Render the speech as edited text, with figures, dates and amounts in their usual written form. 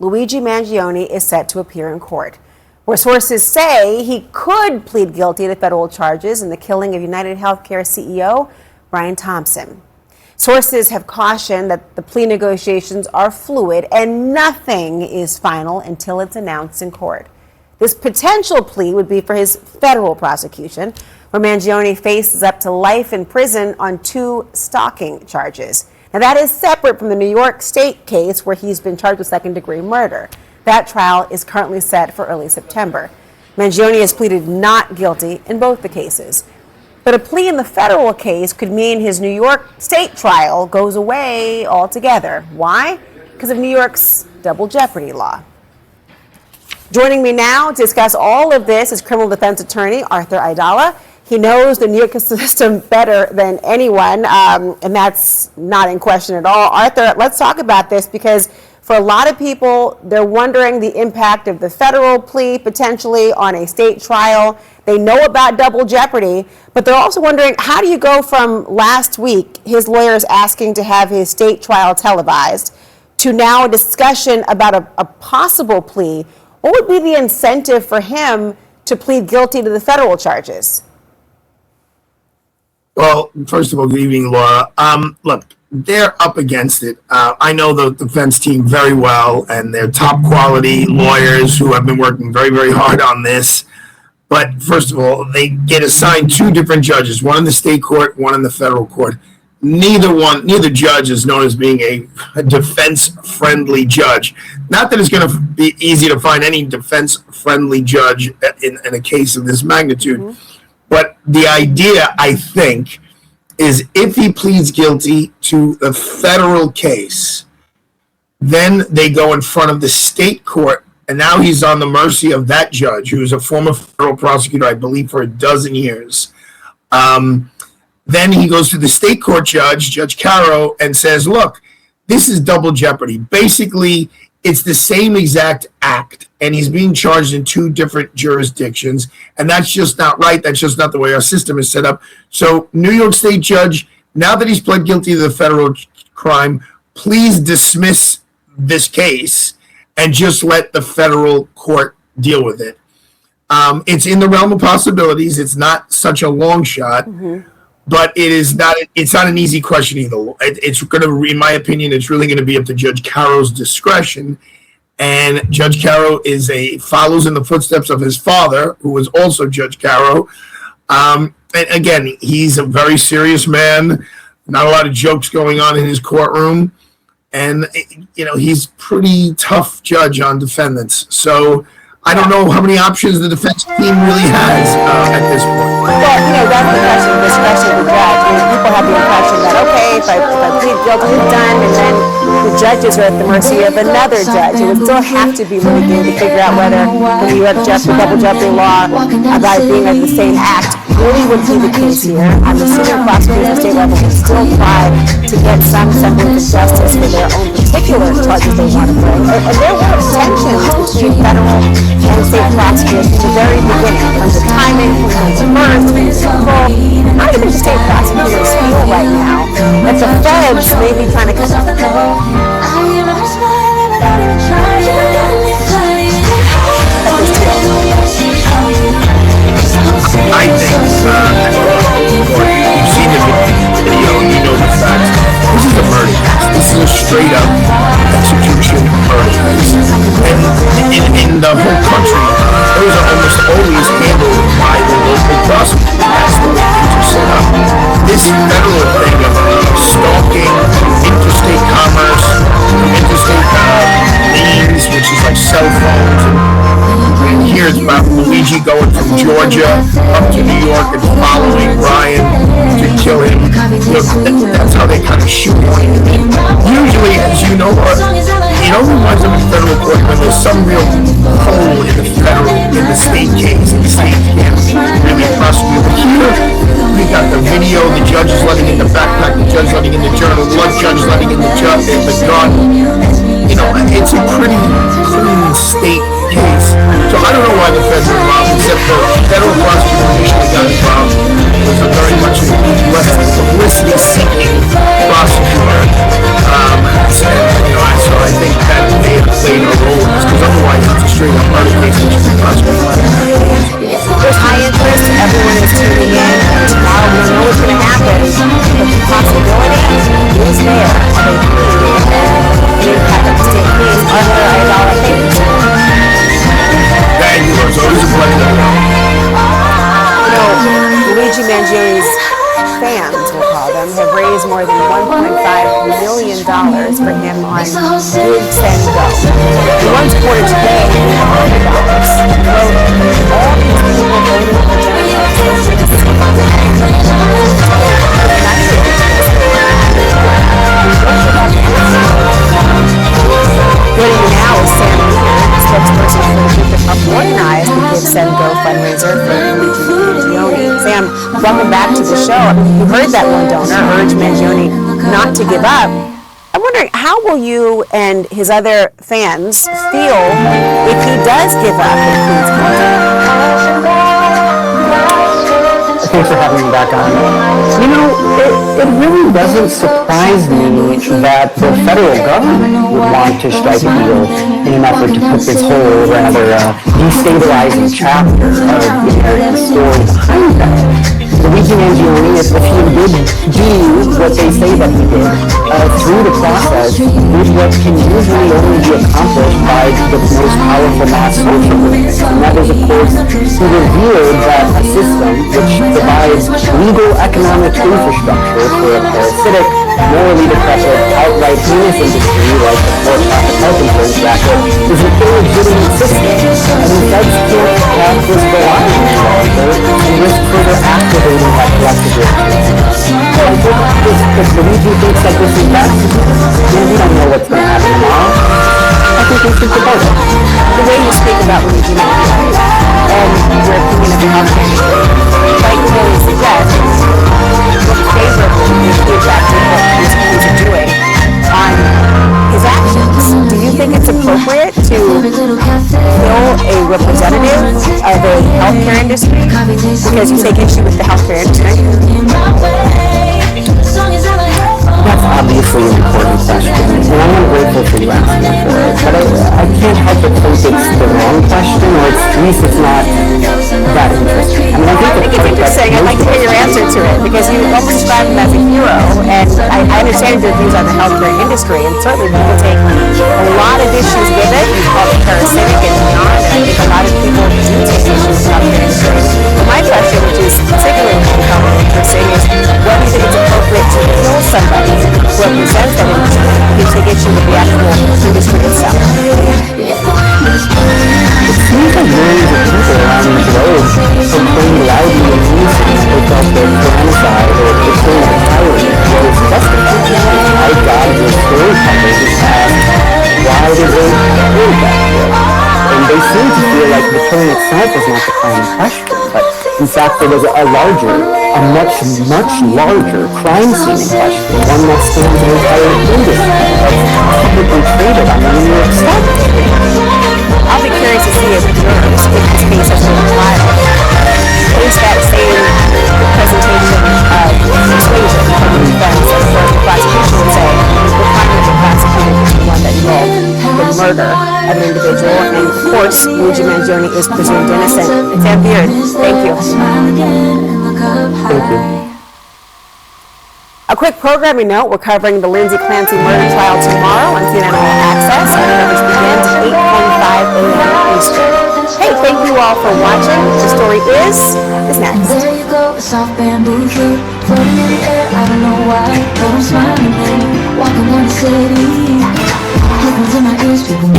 Luigi Mangione is set to appear in court, where sources say he could plead guilty to federal charges in the killing of United Healthcare CEO Brian Thompson. Sources have cautioned that the plea negotiations are fluid and nothing is final until it's announced in court. This potential plea would be for his federal prosecution, where Mangione faces up to life in prison on 2 stalking charges. Now, that is separate from the New York State case where he's been charged with second-degree murder. That trial is currently set for early September. Mangione has pleaded not guilty in both the cases. But a plea in the federal case could mean his New York State trial goes away altogether. Why? Because of New York's double jeopardy law. Joining me now to discuss all of this is criminal defense attorney Arthur Aidala. He knows the New York system better than anyone, and that's not in question at all. Arthur, let's talk about this, because for a lot of people, they're wondering the impact of the federal plea potentially on a state trial. They know about double jeopardy, but they're also wondering, how do you go from last week, his lawyers asking to have his state trial televised, to now a discussion about a possible plea? What would be the incentive for him to plead guilty to the federal charges? Well, first of all, good evening, Laura. Look, they're up against it. I know the defense team very well, and they're top quality lawyers who have been working very, very hard on this. But first of all, they get assigned 2 different judges, one in the state court, one in the federal court. Neither judge is known as being a defense-friendly judge. Not that it's going to be easy to find any defense-friendly judge in a case of this magnitude. Mm-hmm. But the idea, I think, is if he pleads guilty to the federal case, then they go in front of the state court, and now he's on the mercy of that judge, who is a former federal prosecutor, I believe, for 12 years. Then he goes to the state court judge, Judge Caro, and says, look, this is double jeopardy. Basically, it's the same exact act, and he's being charged in 2 different jurisdictions, and that's just not right. That's just not the way our system is set up. So, New York State judge, now that he's pled guilty to the federal crime, please dismiss this case and just let the federal court deal with it. It's in the realm of possibilities. It's not such a long shot. Mm-hmm. But it's not an easy question either. It's going to, in my opinion, it's really going to be up to Judge Caro's discretion. And Judge Caro follows in the footsteps of his father, who was also Judge Caro. And again, he's a very serious man. Not a lot of jokes going on in his courtroom. And, he's pretty tough judge on defendants. So I don't know how many options the defense team really has at this point. Well, that's the question, the discretion of the judge. People have the impression that, okay, if I plead guilty, it's done, and then the judges are at the mercy of another judge. It would still have to be litigated to figure out whether the New York double jeopardy law about it being of the same act really would be the case here. I'm assuming prosecutors at the state level can still try to get some semblance of justice for their own particular charges they want to bring. And there were tensions between federal and state prosecutors from the very beginning, from the timing, from the first, from the control. How do you think the state prosecutors feel right now that the feds may be trying to cut off the I think, you've seen the video, you know the facts. This is a murder case. This is a straight-up execution murder case. And in the whole country, those are almost always handled by the local prosecutor. That's the way things are set up. This federal thing of stalking, interstate commerce, interstate liens, which is like cell phones, and here it's about Luigi going from Georgia up to New York and following Brian to kill him. Look, that's how they kind of shoot him. Usually, as you know, it only winds up in federal court when there's some real hole in the state case, and the state can't really prosecute. Here, we got the video, the judge is letting in the backpack, the judge letting in the journal, the judge letting in the gun. It's a pretty clean state case. So I don't know why the feds are involved, except the federal prosecutor initially got involved. It was a very much less publicity-seeking prosecutor. So I think that may have played a role There's high interest. Everyone is tuning in. Tomorrow we don't know what's going to happen, but the possibility is there of a plea and impact on the state police. Arthur Ayala, thank you so much. Thank you. It's always a pleasure. Luigi Mangioni's fans, we'll call them, have raised more than $1.5 million for him on Give, Send, Go. The one's quarter today $100. All these people voting for Joining me now is Sam Weaver, spokesperson for the group that helped organize the Give, Send, Go fundraiser for Luigi Mangioni. Sam, welcome back to the show. You heard that one donor urge Mangioni not to give up. I'm wondering, how will you and his other fans feel if he does give up and pleads guilty? Thanks for having me back on. You know, it really doesn't surprise me that the federal government would want to strike a deal in an effort to put this whole rather destabilizing chapter of the American story behind that. Luigi Mangioni, if he did do what they say that he did through the process, did what can usually only be accomplished by the most powerful mass social movement. And that is, of course, he revealed that a system which provides legal economic infrastructure for a parasitic, morally decrepit, outright heinous industry like the for-profit health insurance racket is an illegitimate system. And the feds can't have this go on any longer and risk further activating that collective risk. So I think if Luigi thinks that this is best, then we don't know what's going to happen tomorrow. I think we should propose it. The way you speak about Luigi Mangioni and your opinion of the healthcare industry, like you really suggest, look favorably with the effect of what he's doing on his actions. Do you think it's appropriate to kill a representative of a healthcare industry because you take issue with the healthcare industry? That's obviously an important question, and I'm grateful for you asking for it, but I can't help but think it's the wrong question, or at least it's not that interesting. I think it's interesting. I'd like to hear your answer to it, because you almost describe him as a hero, and I understand your views on the healthcare industry, and certainly people take a lot of issues with it. You call it parasitic and beyond, and I think a lot of people do take issues with the healthcare industry. But my question, which is particularly interesting, is whether you think it's appropriate to kill somebody who represents that industry, you take issue with the actual industry itself. It seems like millions of people around the globe proclaimed loudly and unison that they felt that genocide or the killing of a tyrant was justified. I've got your storytellers who asked, why did they do that? And they seem to feel like the killing itself was not the crime in question, but in fact there was a much larger crime scene in question, one that spans an entire industry that's publicly traded on the New York Stock Exchange. I'll be curious to see if jurors, if this case has been trial, is that same presentation of persuasion from the defense as where the prosecution would say the crime that they prosecuted is the one that involved the murder of an individual, and of course Luigi Mangioni is presumed innocent. Sam Beard, thank you. Thank you. A quick programming note, we're covering the Lindsay Clancy murder trial tomorrow on CNN All Access. Our coverage begins at 8:45 a.m. Eastern. Hey, thank you all for watching. The story is next. There you go, a soft bamboo shoot, floating in the air, I don't know why, but I'm smiling there, walking down the city. Headphones in my ears, people.